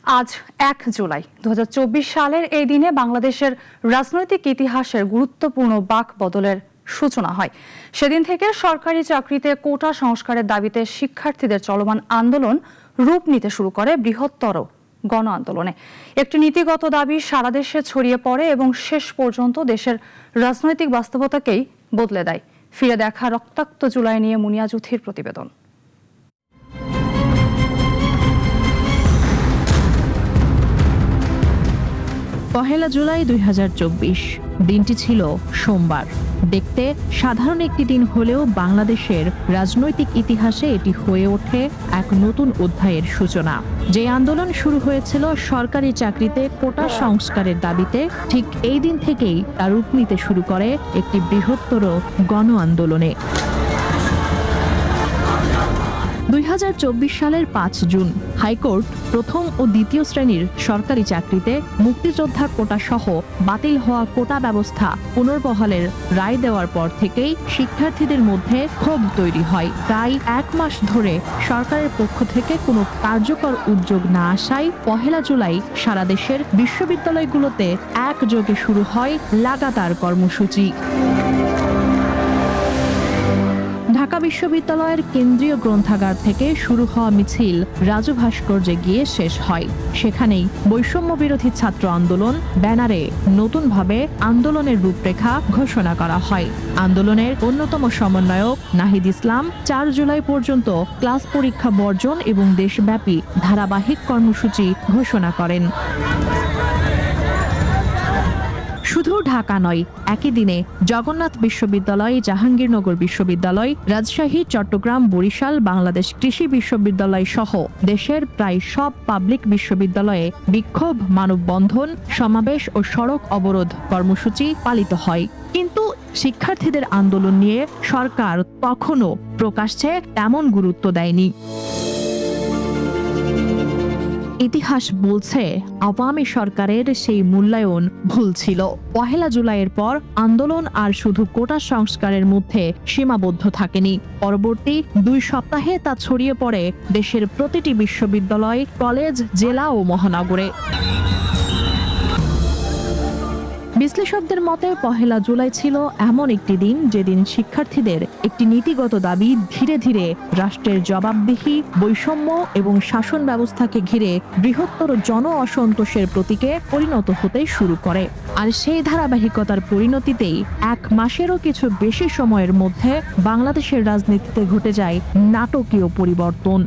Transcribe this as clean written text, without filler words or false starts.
আজ ১ জুলাই ২০২৪ সালের এই দিনে বাংলাদেশের রাজনৈতিক ইতিহাসের গুরুত্বপূর্ণ বাঁক বদলের সূচনা হয়। সেদিন থেকে সরকারি চাকরিতে কোটা সংস্কারের দাবিতে শিক্ষার্থীদের চলমান আন্দোলন রূপ নিতে শুরু করে বৃহত্তর গণ আন্দোলনে। একটি নীতিগত দাবি সারা দেশে ছড়িয়ে পড়ে এবং শেষ পর্যন্ত দেশের রাজনৈতিক বাস্তবতাকেই বদলে দেয়। ফিরে দেখা রক্তাক্ত জুলাই নিয়ে মুনিয়া জুথির প্রতিবেদন। পহেলা জুলাই ২০২৪ দিনটি ছিল সোমবার। দেখতে সাধারণ একটি দিন হলেও বাংলাদেশের রাজনৈতিক ইতিহাসে এটি হয়ে ওঠে এক নতুন অধ্যায়ের সূচনা। যে আন্দোলন শুরু হয়েছিল সরকারি চাকরিতে কোটা সংস্কারের দাবিতে, ঠিক এই দিন থেকেই তা রূপ নিতে শুরু করে একটি বৃহত্তর গণ আন্দোলনে। ২০২৪ সালের ৫ জুন হাইকোর্ট প্রথম ও দ্বিতীয় শ্রেণীর সরকারি চাকরিতে মুক্তিযোদ্ধা কোটা সহ বাতিল হওয়া কোটা ব্যবস্থা পুনর্বহালের রায় দেওয়ার পর থেকেই শিক্ষার্থীদের মধ্যে ক্ষোভ তৈরি হয়। প্রায় ১ মাস ধরে সরকারের পক্ষ থেকে কোনো কার্যকর উদ্যোগ না আসায় পহেলা জুলাই সারা দেশের বিশ্ববিদ্যালয়গুলোতে একযোগে শুরু হয় লাগাতার কর্মসূচি। ঢাকা বিশ্ববিদ্যালয়ের কেন্দ্রীয় গ্রন্থাগার থেকে শুরু হওয়া মিছিল রাজু ভাস্কর্যে গিয়ে শেষ হয়। সেখানেই বৈষম্য বিরোধী ছাত্র আন্দোলন ব্যানারে নতুনভাবে আন্দোলনের রূপরেখা ঘোষণা করা হয়। আন্দোলনের অন্যতম সমন্বয়ক নাহিদ ইসলাম ৪ জুলাই পর্যন্ত ক্লাস পরীক্ষা বর্জন এবং দেশব্যাপী ধারাবাহিক কর্মসূচি ঘোষণা করেন। শুধু ঢাকা নয়, একই দিনে জগন্নাথ বিশ্ববিদ্যালয়, জাহাঙ্গীরনগর বিশ্ববিদ্যালয়, রাজশাহী, চট্টগ্রাম, বরিশাল, বাংলাদেশ কৃষি বিশ্ববিদ্যালয় সহ দেশের প্রায় সব পাবলিক বিশ্ববিদ্যালয়ে বিক্ষোভ, মানববন্ধন, সমাবেশ ও সড়ক অবরোধ কর্মসূচি পালিত হয়। কিন্তু শিক্ষার্থীদের আন্দোলন নিয়ে সরকার তখনও প্রকাশ্যে তেমন গুরুত্ব দেয়নি। ইতিহাস বলছে আওয়ামী সরকারের সেই মূল্যায়ন ভুল ছিল। পহেলা জুলাইয়ের পর আন্দোলন আর শুধু কোটা সংস্কারের মধ্যে সীমাবদ্ধ থাকেনি। পরবর্তী ২ সপ্তাহে তা ছড়িয়ে পড়ে দেশের প্রতিটি বিশ্ববিদ্যালয়, কলেজ, জেলা ও মহানগরে। বিশ্লেষকদের মতে পহেলা জুলাই ছিল এমন একটি দিন যেদিন শিক্ষার্থীদের একটি নীতিগত দাবি ধীরে ধীরে রাষ্ট্রের জবাবদিহি, বৈষম্য এবং শাসন ব্যবস্থাকে ঘিরে বৃহত্তর জন অসন্তোষের প্রতীকে পরিণত হতে শুরু করে। আর সেই ধারাবাহিকতার পরিণতিতেই ১ মাসেরও কিছু বেশি সময়ের মধ্যে বাংলাদেশের রাজনীতিতে ঘটে যায় নাটকীয় পরিবর্তন।